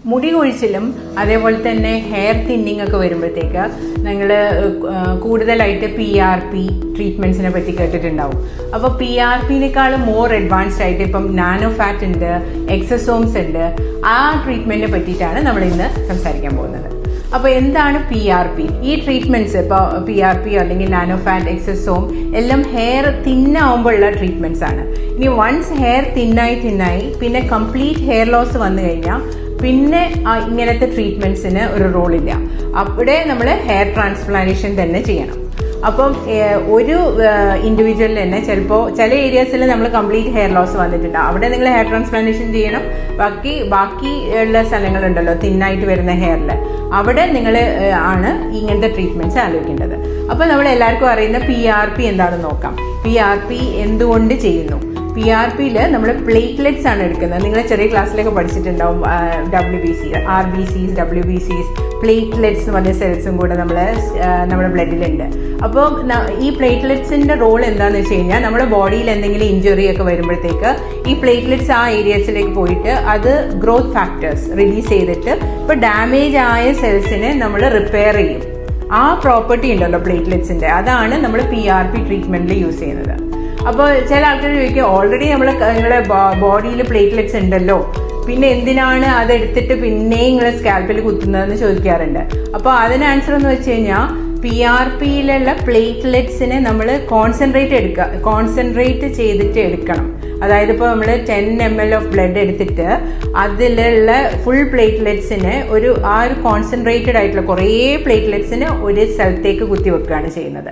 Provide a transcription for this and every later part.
മുടി കൊഴിച്ചിലും അതേപോലെ തന്നെ ഹെയർ തിന്നിങ് ഒക്കെ വരുമ്പോഴത്തേക്ക് നിങ്ങൾ കൂടുതലായിട്ട് PRP ട്രീറ്റ്മെൻറ്റ്സിനെ പറ്റി കേട്ടിട്ടുണ്ടാവും. അപ്പോൾ PRPനേക്കാളും മോർ അഡ്വാൻസ്ഡ് ആയിട്ട് ഇപ്പം നാനോ ഫാറ്റ് ഉണ്ട്, എക്സസോംസ് ഉണ്ട്. ആ ട്രീറ്റ്മെൻറ്റിനെ പറ്റിയിട്ടാണ് നമ്മൾ ഇന്ന് സംസാരിക്കാൻ പോകുന്നത്. അപ്പോൾ എന്താണ് PRP? ഈ ട്രീറ്റ്മെൻറ്റ്സ് ഇപ്പോൾ PRP അല്ലെങ്കിൽ നാനോ ഫാറ്റ്, എക്സസോം എല്ലാം ഹെയർ തിന്നാവുമ്പോഴുള്ള ട്രീറ്റ്മെൻറ്റ്സ് ആണ്. ഇനി വൺസ് ഹെയർ തിന്നായി പിന്നെ കംപ്ലീറ്റ് ഹെയർ ലോസ് വന്നു കഴിഞ്ഞാൽ പിന്നെ ഇങ്ങനത്തെ ട്രീറ്റ്മെൻറ്റ്സിന് ഒരു റോളില്ല. അവിടെ നമ്മൾ ഹെയർ ട്രാൻസ്പ്ലാന്റേഷൻ തന്നെ ചെയ്യണം. അപ്പം ഒരു ഇൻഡിവിജ്വലിൽ തന്നെ ചിലപ്പോൾ ചില ഏരിയാസിൽ നമ്മൾ കംപ്ലീറ്റ് ഹെയർ ലോസ് വന്നിട്ടുണ്ട്, അവിടെ നിങ്ങൾ ഹെയർ ട്രാൻസ്പ്ലാന്റേഷൻ ചെയ്യണം. ബാക്കി ഉള്ള സ്ഥലങ്ങളുണ്ടല്ലോ തിന്നായിട്ട് വരുന്ന ഹെയറിൽ, അവിടെ നിങ്ങൾ ആണ് ഇങ്ങനത്തെ ട്രീറ്റ്മെന്റ്സ് ആലോചിക്കേണ്ടത്. അപ്പോൾ നമ്മൾ എല്ലാവർക്കും അറിയുന്ന PRP എന്താണെന്ന് നോക്കാം. PRP എന്തുകൊണ്ട് ചെയ്യുന്നു? PRPയിൽ നമ്മൾ പ്ലേറ്റ്ലെറ്റ്സ് ആണ് എടുക്കുന്നത്. നിങ്ങൾ ചെറിയ ക്ലാസ്സിലൊക്കെ പഠിച്ചിട്ടുണ്ടാവും. WBC, RBCs, WBCs, പ്ലേറ്റ്ലെറ്റ്സ് എന്ന് പറഞ്ഞ സെൽസും കൂടെ നമ്മുടെ ബ്ലഡിലുണ്ട്. അപ്പോൾ ഈ പ്ലേറ്റ്ലെറ്റ്സിന്റെ റോൾ എന്താണെന്ന് വെച്ച് കഴിഞ്ഞാൽ നമ്മുടെ ബോഡിയിൽ എന്തെങ്കിലും ഇഞ്ചുറി ഒക്കെ വരുമ്പോഴത്തേക്ക് ഈ പ്ലേറ്റ്ലെറ്റ്സ് ആ ഏരിയസിലേക്ക് പോയിട്ട് അത് ഗ്രോത്ത് ഫാക്ടേഴ്സ് റിലീസ് ചെയ്തിട്ട് ഇപ്പോൾ ഡാമേജ് ആയ സെൽസിനെ നമ്മൾ റിപ്പയർ ചെയ്യും. ആ പ്രോപ്പർട്ടി ഉണ്ടല്ലോ പ്ലേറ്റ്ലെറ്റ്സിന്റെ, അതാണ് നമ്മൾ PRP ട്രീറ്റ്മെന്റിൽ യൂസ് ചെയ്യുന്നത്. അപ്പോൾ ചില ആൾക്കാർ ചോദിക്കുക, ഓൾറെഡി നിങ്ങളുടെ ബോഡിയിൽ പ്ലേറ്റ്ലെറ്റ്സ് ഉണ്ടല്ലോ, പിന്നെ എന്തിനാണ് അതെടുത്തിട്ട് പിന്നെ നിങ്ങളെ സ്കാൽപ്പിൽ കുത്തുന്നതെന്ന് ചോദിക്കാറുണ്ട്. അപ്പോൾ അതിന് ആൻസർ എന്ന് വെച്ച് കഴിഞ്ഞാൽ PRPയിലുള്ള പ്ലേറ്റ്ലെറ്റ്സിനെ നമ്മൾ കോൺസെൻട്രേറ്റ് ചെയ്തിട്ട് എടുക്കണം. അതായത് ഇപ്പോൾ നമ്മൾ 10 ml ഓഫ് ബ്ലഡ് എടുത്തിട്ട് അതിലുള്ള ഫുൾ പ്ലേറ്റ്ലെറ്റ്സിനെ ആ ഒരു കോൺസെൻട്രേറ്റഡ് ആയിട്ടുള്ള കുറേ പ്ലേറ്റ്ലെറ്റ്സിന് ഒരു സ്ഥലത്തേക്ക് കുത്തിവെക്കുകയാണ് ചെയ്യുന്നത്.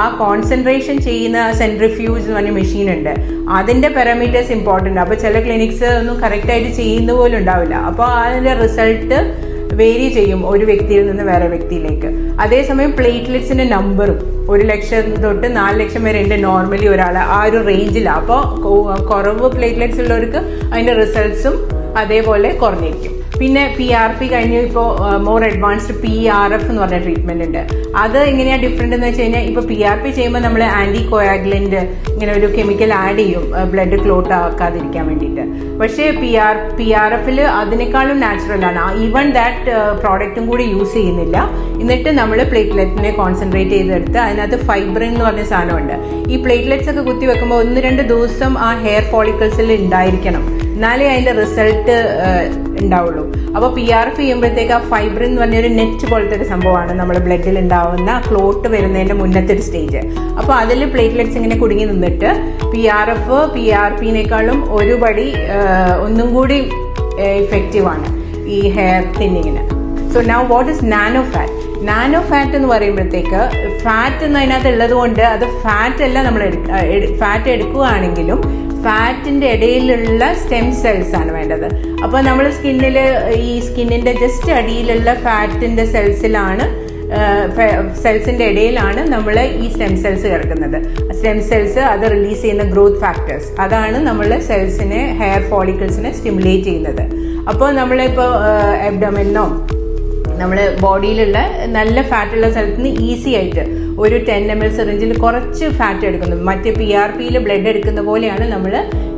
ആ കോൺസെൻട്രേഷൻ ചെയ്യുന്ന സെൻട്രിഫ്യൂജ് എന്ന് പറഞ്ഞ മെഷീൻ ഉണ്ട്, അതിന്റെ പാരാമീറ്റേഴ്സ് ഇമ്പോർട്ടൻ്റ്. അപ്പോൾ ചില ക്ലിനിക്സ് ഒന്നും കറക്റ്റായിട്ട് ചെയ്യുന്ന പോലും ഉണ്ടാവില്ല. അപ്പോൾ അതിന്റെ റിസൾട്ട് വേരി ചെയ്യും ഒരു വ്യക്തിയിൽ നിന്ന് വേറെ വ്യക്തിയിലേക്ക്. അതേസമയം പ്ലേറ്റ്ലെറ്റ്സിന്റെ നമ്പറും 1 ലക്ഷം തൊട്ട് 4 ലക്ഷം വരെ ഉണ്ട് നോർമലി ഒരാൾ ആ ഒരു റേഞ്ചിലാണ്. അപ്പോൾ കുറവ് പ്ലേറ്റ്ലെറ്റ്സ് ഉള്ളവർക്ക് അതിന്റെ റിസൾട്ട്സും അതേപോലെ കുറഞ്ഞിരിക്കും. പിന്നെ PRP കഴിഞ്ഞ് ഇപ്പോൾ മോർ അഡ്വാൻസ്ഡ് PRF എന്ന് പറഞ്ഞ ട്രീറ്റ്മെന്റ് ഉണ്ട്. അത് എങ്ങനെയാ ഡിഫറെന്റ് എന്ന് വെച്ച് കഴിഞ്ഞാൽ ഇപ്പോൾ PRP ചെയ്യുമ്പോൾ നമ്മൾ ആന്റി കോയാഗുലന്റ് ഇങ്ങനെ ഒരു കെമിക്കൽ ആഡ് ചെയ്യും ബ്ലഡ് ക്ലോട്ട് ആക്കാതിരിക്കാൻ വേണ്ടിയിട്ട്. പക്ഷേ PRFൽ അതിനേക്കാളും നാച്ചുറൽ ആണ്. ഈവൻ ദാറ്റ് പ്രോഡക്റ്റും കൂടി യൂസ് ചെയ്യുന്നില്ല. എന്നിട്ട് നമ്മൾ പ്ലേറ്റ്ലെറ്റിനെ കോൺസെൻട്രേറ്റ് ചെയ്തെടുത്ത് അതിനകത്ത് ഫൈബ്രിൻ എന്ന് പറഞ്ഞ സാധനമുണ്ട്. ഈ പ്ലേറ്റ്ലെറ്റ്സ് ഒക്കെ കുത്തി വെക്കുമ്പോൾ 1-2 ദിവസം ആ ഹെയർ ഫോളിക്കിൾസിൽ ഉണ്ടായിരിക്കണം, എന്നാലേ അതിന്റെ റിസൾട്ട് ഉണ്ടാവുള്ളൂ. അപ്പോൾ PRP ചെയ്യുമ്പോഴത്തേക്ക് ആ ഫൈബ്രിൻ എന്ന് പറഞ്ഞൊരു നെറ്റ് പോലത്തെ ഒരു സംഭവമാണ് നമ്മുടെ ബ്ലഡിൽ ഉണ്ടാവുന്ന ക്ലോട്ട് വരുന്നതിന്റെ മുന്നത്തെ ഒരു സ്റ്റേജ്. അപ്പോൾ അതിൽ പ്ലേറ്റ്ലെറ്റ്സ് ഇങ്ങനെ കുടുങ്ങി നിന്നിട്ട് PRPനേക്കാളും ഒരു പടി ഒന്നും കൂടി ഇഫക്റ്റീവ് ആണ് ഈ ഹെയർ തിന്നിങ്ങിന്. So now what is nano fat? Nano fat എന്ന് പറയുമ്പോഴത്തേക്ക് ഫാറ്റ് എന്ന് അതിനകത്ത് ഉള്ളത് കൊണ്ട് അത് ഫാറ്റ് അല്ല, നമ്മൾ ഫാറ്റ് എടുക്കുകയാണെങ്കിലും ഫാറ്റിന്റെ ഇടയിലുള്ള സ്റ്റെം സെൽസ് ആണ് വേണ്ടത്. അപ്പോൾ നമ്മൾ സ്കിന്നിന്റെ ജസ്റ്റ് അടിയിലുള്ള ഫാറ്റിന്റെ സെൽസിന്റെ ഇടയിലാണ് നമ്മൾ ഈ സ്റ്റെം സെൽസ് കിടക്കുന്നത്. സ്റ്റെം സെൽസ് അത് റിലീസ് ചെയ്യുന്ന ഗ്രോത്ത് ഫാക്ടേഴ്സ്, അതാണ് നമ്മൾ സെൽസിനെ, ഹെയർ ഫോളിക്കിൾസിനെ സ്റ്റിമുലേറ്റ് ചെയ്യുന്നത്. അപ്പോൾ നമ്മളിപ്പോൾ അബ്ഡോമെനോ നമ്മൾ ബോഡിയിലുള്ള നല്ല ഫാറ്റുള്ള സ്ഥലത്ത് നിന്ന് ഈസി ആയിട്ട് ഒരു 10 ml സിറിഞ്ചിൽ കുറച്ച് ഫാറ്റ് എടുക്കുന്നത്. മറ്റേ PRPയിൽ ബ്ലഡ് എടുക്കുന്ന പോലെയാണ് നമ്മൾ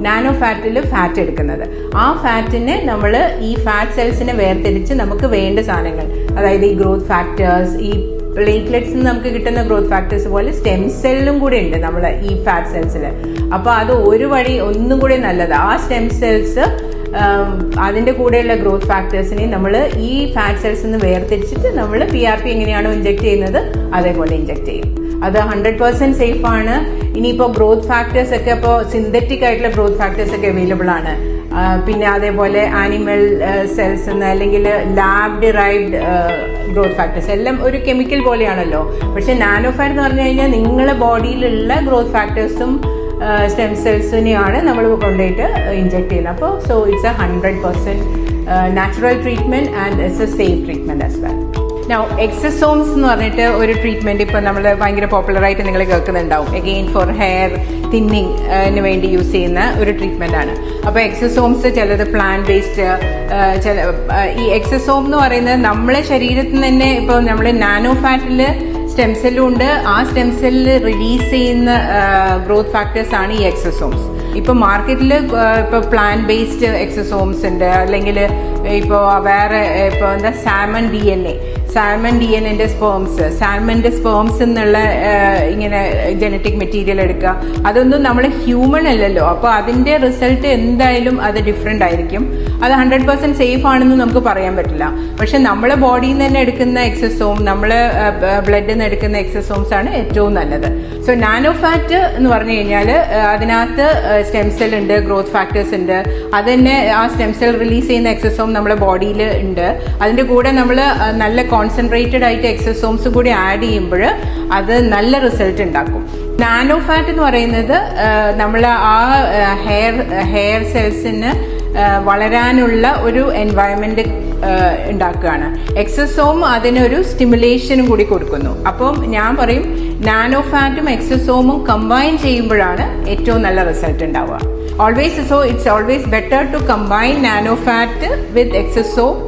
നാനോ ഫാറ്റിൽ ഫാറ്റ് എടുക്കുന്നത്. ആ ഫാറ്റിനെ നമ്മൾ ഈ ഫാറ്റ് സെൽസിനെ വേർതിരിച്ച് നമുക്ക് വേണ്ട സാധനങ്ങൾ, അതായത് ഈ ഗ്രോത്ത് ഫാക്ടേഴ്സ്, ഈ പ്ലേറ്റ്ലെറ്റ്സ് നമുക്ക് കിട്ടുന്ന ഗ്രോത്ത് ഫാക്ടേഴ്സ് പോലെ സ്റ്റെം സെല്ലും കൂടെ ഉണ്ട് നമ്മൾ ഈ ഫാറ്റ് സെൽസിൽ. അപ്പോൾ അത് ഒരു വഴി ഒന്നും കൂടി നല്ലത്. ആ സ്റ്റെം സെൽസ് അതിന്റെ കൂടെയുള്ള ഗ്രോത്ത് ഫാക്ടേഴ്സിനെ നമ്മൾ ഈ ഫാറ്റ് സെൽസിൽ നിന്ന് വേർതിരിച്ചിട്ട് നമ്മൾ PRP എങ്ങനെയാണോ ഇഞ്ചെക്ട് ചെയ്യുന്നത് അതേപോലെ ഇഞ്ചെക്ട് ചെയ്യും. അത് 100% സേഫ് ആണ്. ഇനിയിപ്പോൾ ഗ്രോത്ത് ഫാക്ടേഴ്സ് ഒക്കെ ഇപ്പോൾ സിന്തറ്റിക് ആയിട്ടുള്ള ഗ്രോത്ത് ഫാക്ടേഴ്സ് ഒക്കെ അവൈലബിൾ ആണ്. പിന്നെ അതേപോലെ ആനിമൽ സെൽസ് അല്ലെങ്കിൽ ലാബ് ഡിറൈവ്ഡ് ഗ്രോത്ത് ഫാക്ടേഴ്സ് എല്ലാം ഒരു കെമിക്കൽ പോലെയാണല്ലോ. പക്ഷെ നാനോ ഫാറ്റ് എന്ന് പറഞ്ഞു കഴിഞ്ഞാൽ നിങ്ങളുടെ ബോഡിയിലുള്ള ഗ്രോത്ത് ഫാക്ടേഴ്സും സ്റ്റെം സെൽസിനെയാണ് നമ്മൾ കൊണ്ടുപോയിട്ട് ഇഞ്ചെക്ട് ചെയ്യുന്നത്. അപ്പോൾ so it's 100% natural treatment and it's A safe treatment as well. Now എക്സസോംസ് എന്ന് പറഞ്ഞിട്ട് ഒരു ട്രീറ്റ്മെന്റ് ഇപ്പം നമ്മൾ ഭയങ്കര പോപ്പുലറായിട്ട് നിങ്ങൾ കേൾക്കുന്നുണ്ടാവും. അഗെയിൻ ഫോർ ഹെയർ തിന്നിങ്ങിന് വേണ്ടി യൂസ് ചെയ്യുന്ന ഒരു ട്രീറ്റ്മെന്റ് ആണ്. അപ്പോൾ എക്സസോംസ് ചിലത് പ്ലാന്റ് ബേസ്ഡ്, ഈ എക്സസോം എന്ന് പറയുന്നത് നമ്മളെ ശരീരത്തിൽ നിന്ന് തന്നെ ഇപ്പോൾ നമ്മൾ നാനോ ഫാറ്റിൽ സ്റ്റെം സെല്ലും ഉണ്ട്. ആ സ്റ്റെം സെല്ലിൽ റിലീസ് ചെയ്യുന്ന ഗ്രോത്ത് ഫാക്ടേഴ്സ് ആണ് ഈ എക്സസോംസ്. ഇപ്പോൾ മാർക്കറ്റിൽ ഇപ്പോൾ പ്ലാന്റ് ബേസ്ഡ് എക്സസോംസ് ഉണ്ട്, അല്ലെങ്കിൽ ഇപ്പോൾ വേറെ ഇപ്പോൾ എന്താ സാൽമൺ DNA സാൽമന്റെ സ്പേംസ് എന്നുള്ള ഇങ്ങനെ ജനറ്റിക് മെറ്റീരിയൽ എടുക്കുക. അതൊന്നും നമ്മൾ ഹ്യൂമൺ അല്ലല്ലോ, അപ്പോൾ അതിന്റെ റിസൾട്ട് എന്തായാലും അത് ഡിഫറെന്റ് ആയിരിക്കും. അത് 100% സേഫ് ആണെന്ന് നമുക്ക് പറയാൻ പറ്റില്ല. പക്ഷെ നമ്മളെ ബോഡിയിൽ നിന്ന് തന്നെ എടുക്കുന്ന എക്സസോം, നമ്മളെ ബ്ലഡിൽ നിന്ന് എടുക്കുന്ന എക്സസോംസ് ആണ് ഏറ്റവും നല്ലത്. സോ നാനോ ഫാറ്റ് എന്ന് പറഞ്ഞു കഴിഞ്ഞാൽ അതിനകത്ത് സ്റ്റെം സെൽ ഉണ്ട്, ഗ്രോത്ത് ഫാക്ടേഴ്സ് ഉണ്ട്. അത് തന്നെ ആ സ്റ്റെം സെൽ റിലീസ് ചെയ്യുന്ന എക്സസോം നമ്മുടെ ബോഡിയിൽ ഉണ്ട്. അതിന്റെ കൂടെ നമ്മൾ നല്ല കോൺസെൻട്രേറ്റഡ് ആയിട്ട് എക്സസോംസ് കൂടി ആഡ് ചെയ്യുമ്പോൾ അത് നല്ല റിസൾട്ട് ഉണ്ടാക്കും. നാനോ ഫാറ്റ് എന്ന് പറയുന്നത് നമ്മൾ ആ ഹെയർ സെൽസിന് വളരാനുള്ള ഒരു എൻവയൺമെന്റ് ഉണ്ടാക്കുകയാണ്. എക്സസോം അതിനൊരു സ്റ്റിമുലേഷനും കൂടി കൊടുക്കുന്നു. അപ്പം ഞാൻ പറയും നാനോ ഫാറ്റും എക്സസോമും കമ്പൈൻ ചെയ്യുമ്പോഴാണ് ഏറ്റവും നല്ല റിസൾട്ട് ഉണ്ടാവുക. It's always better to combine nano fat with exosome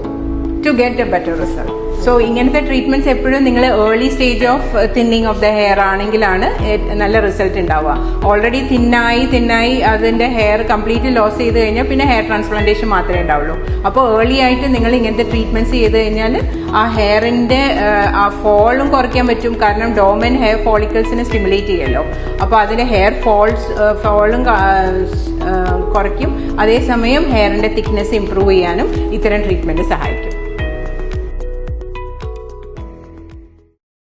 to get a better result. So ഇങ്ങനത്തെ ട്രീറ്റ്മെന്റ്സ് എപ്പോഴും നിങ്ങൾ early stage of thinning of the hair ആണെങ്കിലാണ് നല്ല റിസൾട്ട് ഉണ്ടാവുക. ഓൾറെഡി തിന്നായി അതിന്റെ ഹെയർ കംപ്ലീറ്റ്ലി ലോസ് ചെയ്ത് കഴിഞ്ഞാൽ പിന്നെ ഹെയർ ട്രാൻസ്പ്ലാന്റേഷൻ മാത്രമേ ഉണ്ടാവുള്ളൂ. അപ്പോൾ ഏർലി ആയിട്ട് നിങ്ങൾ ഇങ്ങനത്തെ ട്രീറ്റ്മെന്റ്സ് ചെയ്ത് കഴിഞ്ഞാൽ ആ ഹെയറിന്റെ ആ ഫോളും കുറയ്ക്കാൻ പറ്റും. കാരണം ഡോമൻ ഹെയർ ഫോളിക്കിൾസിനെ സ്റ്റിമുലേറ്റ് ചെയ്യുമല്ലോ, അപ്പോൾ അതിന്റെ ഹെയർ ഫോളും കുറയ്ക്കും. അതേസമയം ഹെയറിന്റെ തിക്നെസ് ഇംപ്രൂവ് ചെയ്യാനും ഇത്തരം ട്രീറ്റ്മെന്റ് സഹായിക്കും.